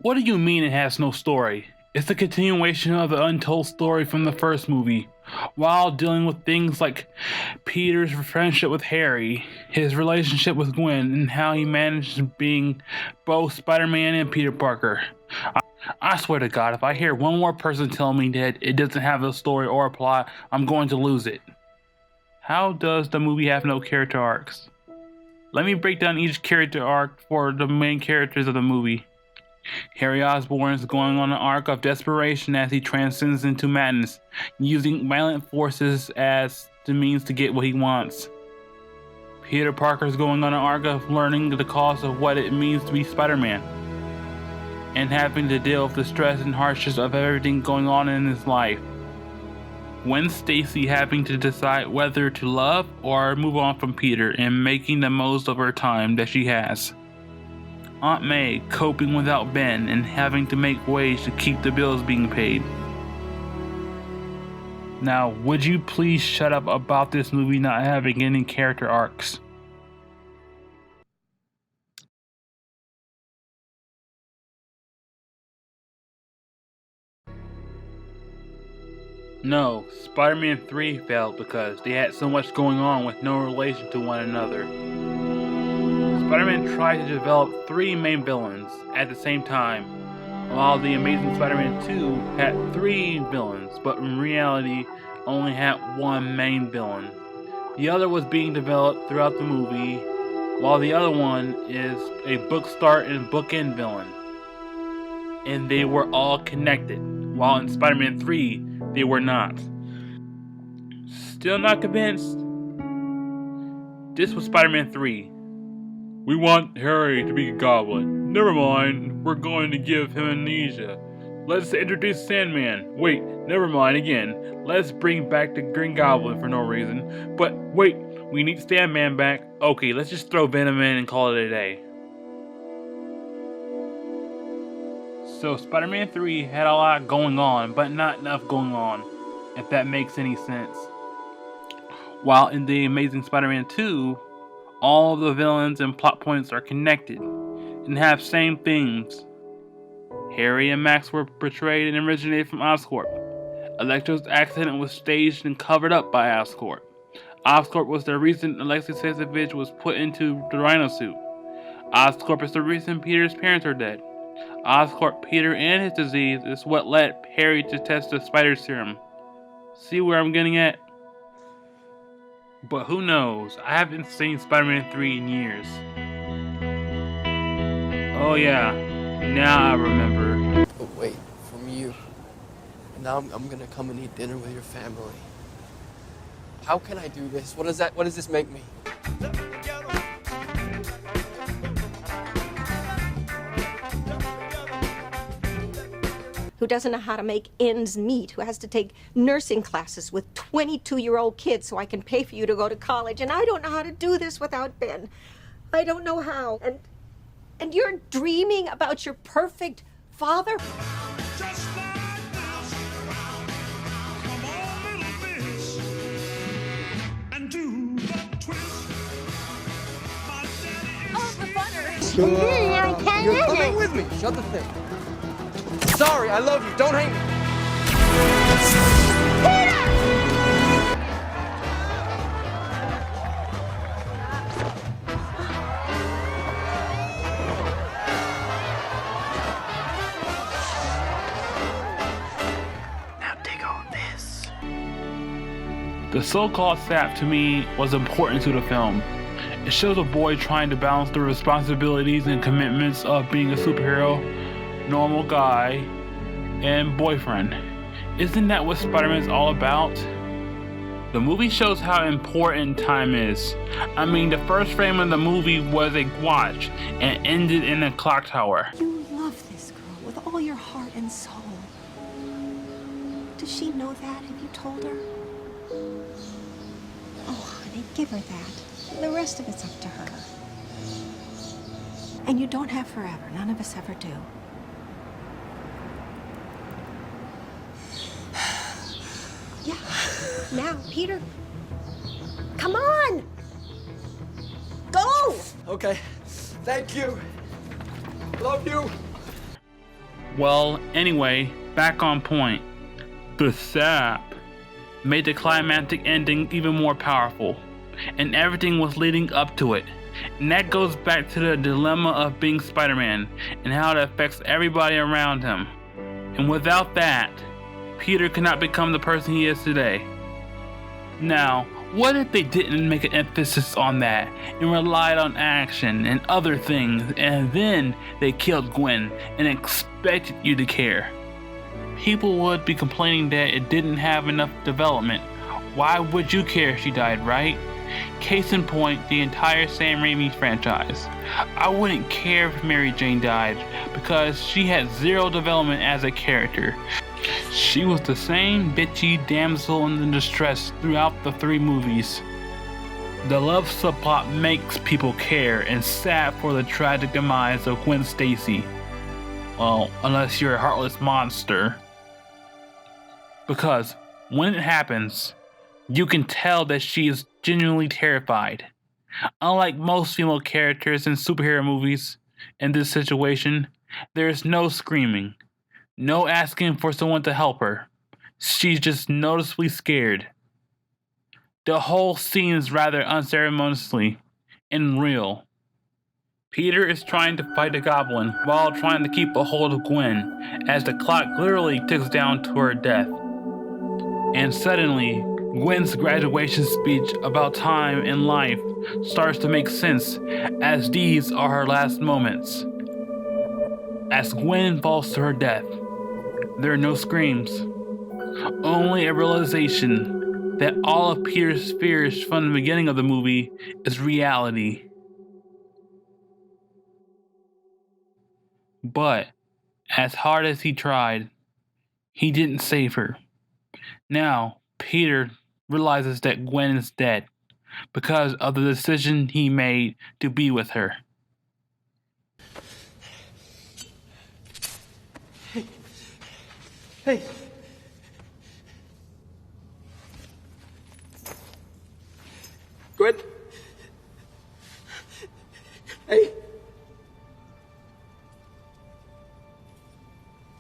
What do you mean it has no story? It's a continuation of the untold story from the first movie, while dealing with things like Peter's friendship with Harry, his relationship with Gwen, and how he managed being both Spider-Man and Peter Parker. I swear to God, if I hear one more person tell me that it doesn't have a story or a plot, I'm going to lose it. How does the movie have no character arcs? Let me break down each character arc for the main characters of the movie. Harry Osborn is going on an arc of desperation as he transcends into madness, using violent forces as the means to get what he wants. Peter Parker is going on an arc of learning the cost of what it means to be Spider-Man, and having to deal with the stress and hardships of everything going on in his life. Gwen Stacy having to decide whether to love or move on from Peter and making the most of her time that she has. Aunt May coping without Ben and having to make ways to keep the bills being paid. Now, would you please shut up about this movie not having any character arcs? No, Spider-Man 3 failed because they had so much going on with no relation to one another. Spider-Man tried to develop 3 main villains at the same time, while The Amazing Spider-Man 2 had 3 villains, but in reality only had 1 main villain. The other was being developed throughout the movie, while the other one is a book start and book end villain. And they were all connected, while in Spider-Man 3, they were not. Still not convinced? This was Spider-Man 3. We want Harry to be a goblin. Never mind, we're going to give him amnesia. Let's introduce Sandman. Wait, never mind again. Let's bring back the Green Goblin for no reason. But wait, we need Sandman back. Okay, let's just throw Venom in and call it a day. So Spider-Man 3 had a lot going on, but not enough going on, if that makes any sense. While in The Amazing Spider-Man 2, all of the villains and plot points are connected and have same themes. Harry and Max were betrayed and originated from Oscorp. Electro's accident was staged and covered up by Oscorp. Oscorp was the reason Alexei Sensevich was put into the Rhino suit. Oscorp is the reason Peter's parents are dead. Oscorp, Peter, and his disease is what led Harry to test the spider serum. See where I'm getting at? But who knows? I haven't seen Spider-Man 3 in years. Oh yeah, now I remember. But wait, from you. And now I'm gonna come and eat dinner with your family. How can I do this? What does this make me? Who doesn't know how to make ends meet, who has to take nursing classes with 22-year-old kids so I can pay for you to go to college. And I don't know how to do this without Ben. I don't know how. And you're dreaming about your perfect father? Just like this. Come on, little fish, and do the twist. My daddy is Oh, the butter! You're coming with me. Shut the thing. Sorry, I love you. Don't hate me. now take on this. The so-called sap to me was important to the film. It shows a boy trying to balance the responsibilities and commitments of being a superhero, normal guy, and boyfriend. Isn't that what Spider-Man is all about? The movie shows how important time is. I mean, the first frame of the movie was a watch and ended in a clock tower. You love this girl with all your heart and soul. Does she know that? Have you told her? Oh, honey, give her that. The rest of it's up to her. And you don't have forever. None of us ever do. Yeah. Now, Peter. Come on! Go! Okay. Thank you. Love you. Well, anyway, back on point. The sap made the climactic ending even more powerful, and everything was leading up to it. And that goes back to the dilemma of being Spider-Man and how it affects everybody around him. And without that, Peter could not become the person he is today. Now, what if they didn't make an emphasis on that and relied on action and other things, and then they killed Gwen and expected you to care? People would be complaining that it didn't have enough development. Why would you care if she died, right? Case in point, the entire Sam Raimi franchise. I wouldn't care if Mary Jane died because she had zero development as a character. She was the same bitchy damsel in distress throughout the 3 movies. The love subplot makes people care and sad for the tragic demise of Gwen Stacy. Well, unless you're a heartless monster. Because when it happens, you can tell that she is genuinely terrified. Unlike most female characters in superhero movies, in this situation, there is no screaming, no asking for someone to help her. She's just noticeably scared. The whole scene is rather unceremoniously and real. Peter is trying to fight a goblin while trying to keep a hold of Gwen as the clock literally ticks down to her death. And suddenly, Gwen's graduation speech about time and life starts to make sense, as these are her last moments. As Gwen falls to her death, there are no screams, only a realization that all of Peter's fears from the beginning of the movie is reality. But, as hard as he tried, he didn't save her. Now, Peter realizes that Gwen is dead because of the decision he made to be with her. Hey. Gwen. Hey.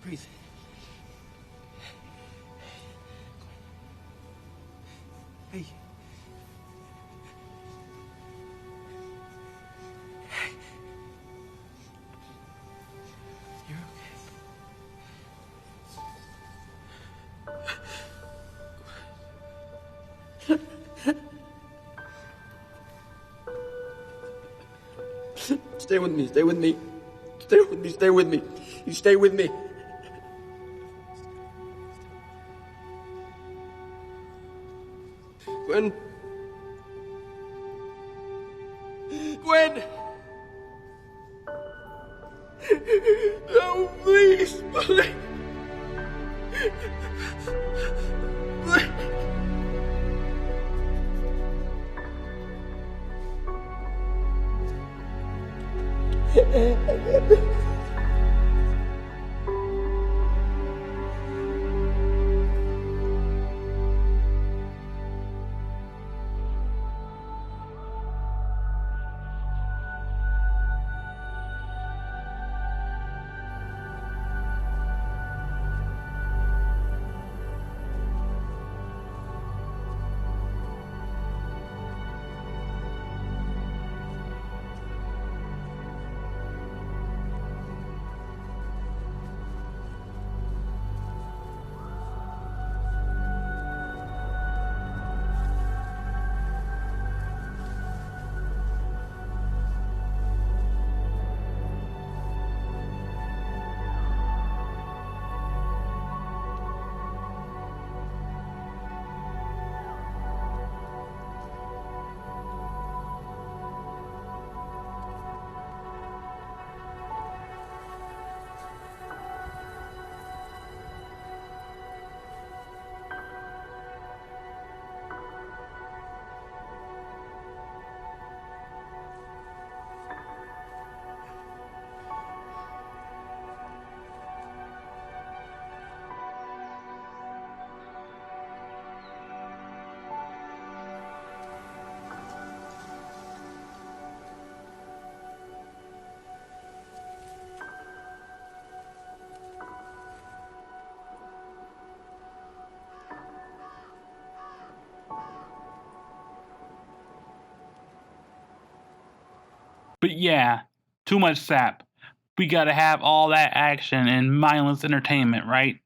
Breathe. Hey. You're okay. Stay with me, stay with me. Stay with me, stay with me. You stay with me. Gwen. Gwen! Oh, please, please. But yeah, too much sap. We gotta have all that action and mindless entertainment, right?